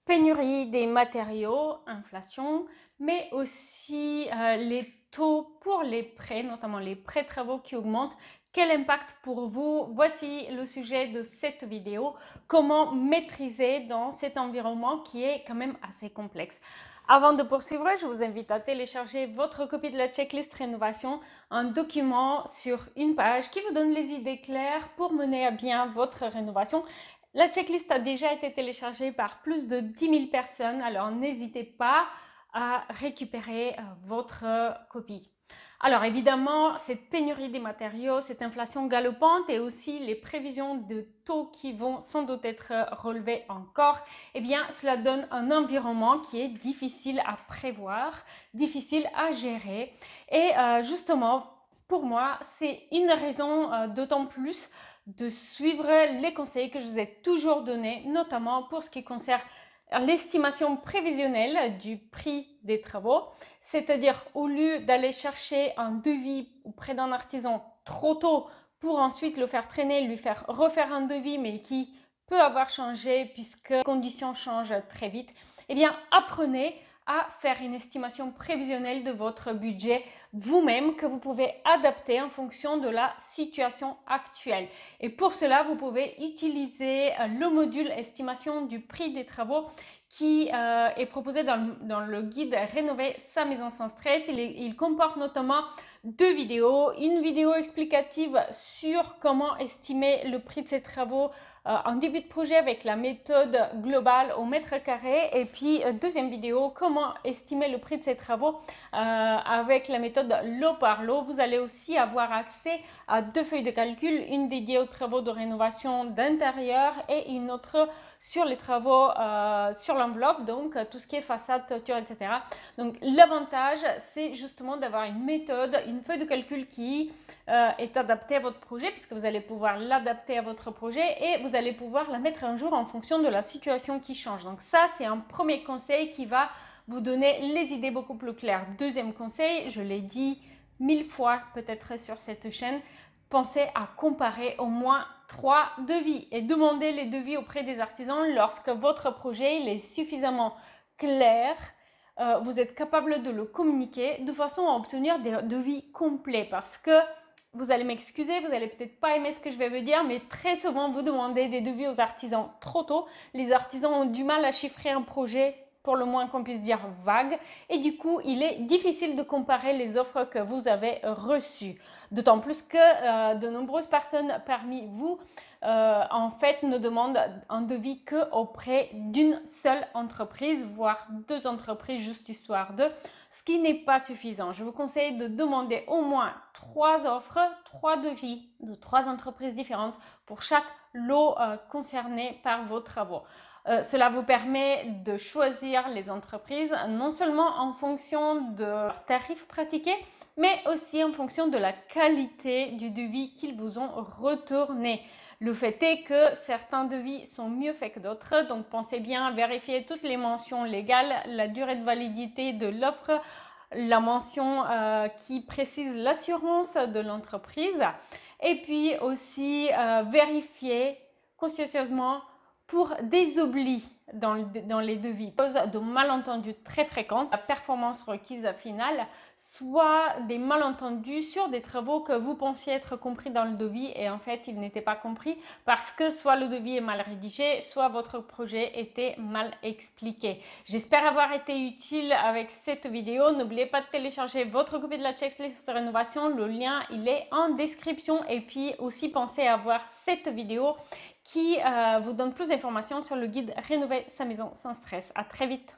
Pénurie des matériaux, inflation, mais aussi les taux pour les prêts, notamment les prêts travaux qui augmentent. Quel impact pour vous? Voici le sujet de cette vidéo. Comment maîtriser dans cet environnement qui est quand même assez complexe. Avant de poursuivre, je vous invite à télécharger votre copie de la checklist rénovation, un document sur une page qui vous donne les idées claires pour mener à bien votre rénovation. La checklist a déjà été téléchargée par plus de 10 000 personnes, alors n'hésitez pas à récupérer votre copie. Alors évidemment, cette pénurie des matériaux, cette inflation galopante et aussi les prévisions de taux qui vont sans doute être relevés encore, eh bien cela donne un environnement qui est difficile à prévoir, difficile à gérer. Et justement, pour moi, c'est une raison d'autant plus de suivre les conseils que je vous ai toujours donnés, notamment pour ce qui concerne l'estimation prévisionnelle du prix des travaux, c'est-à-dire au lieu d'aller chercher un devis auprès d'un artisan trop tôt pour ensuite le faire traîner, lui faire refaire un devis mais qui peut avoir changé puisque les conditions changent très vite, eh bien apprenez à faire une estimation prévisionnelle de votre budget vous-même que vous pouvez adapter en fonction de la situation actuelle. Et pour cela, vous pouvez utiliser le module estimation du prix des travaux qui est proposé dans le guide Rénover sa maison sans stress. Il comporte notamment deux vidéos, une vidéo explicative sur comment estimer le prix de ces travaux en début de projet avec la méthode globale au mètre carré, et puis deuxième vidéo, comment estimer le prix de ces travaux avec la méthode lot par lot. Vous allez aussi avoir accès à deux feuilles de calcul, une dédiée aux travaux de rénovation d'intérieur et une autre sur les travaux sur l'enveloppe, donc tout ce qui est façade, toiture, etc. Donc l'avantage, c'est justement d'avoir une méthode, une feuille de calcul qui est adaptée à votre projet, puisque vous allez pouvoir l'adapter à votre projet et vous allez pouvoir la mettre un jour en fonction de la situation qui change. Donc ça, c'est un premier conseil qui va vous donner les idées beaucoup plus claires. Deuxième conseil, je l'ai dit 1000 fois peut-être sur cette chaîne, pensez à comparer au moins 3 devis et demandez les devis auprès des artisans lorsque votre projet il est suffisamment clair. Vous êtes capable de le communiquer de façon à obtenir des devis complets, parce que vous allez m'excuser, vous allez peut-être pas aimer ce que je vais vous dire, mais très souvent vous demandez des devis aux artisans trop tôt. Les artisans ont du mal à chiffrer un projet, pour le moins qu'on puisse dire vague, et du coup il est difficile de comparer les offres que vous avez reçues. D'autant plus que de nombreuses personnes parmi vous en fait ne demandent un devis que auprès d'une seule entreprise, voire deux entreprises, juste histoire de, ce qui n'est pas suffisant. Je vous conseille de demander au moins 3 offres, 3 devis de 3 entreprises différentes pour chaque lot concerné par vos travaux. Cela vous permet de choisir les entreprises non seulement en fonction de leurs tarifs pratiqués, mais aussi en fonction de la qualité du devis qu'ils vous ont retourné. Le fait est que certains devis sont mieux faits que d'autres, donc pensez bien à vérifier toutes les mentions légales, la durée de validité de l'offre, la mention qui précise l'assurance de l'entreprise, et puis aussi vérifier consciencieusement pour des oublis dans les devis, cause de malentendus très fréquents, la performance requise finale, soit des malentendus sur des travaux que vous pensiez être compris dans le devis et en fait ils n'étaient pas compris parce que soit le devis est mal rédigé, soit votre projet était mal expliqué. J'espère avoir été utile avec cette vidéo. N'oubliez pas de télécharger votre copie de la checklist rénovation, le lien il est en description, et puis aussi pensez à voir cette vidéo qui vous donne plus d'informations sur le guide Rénover sa maison sans stress. À très vite!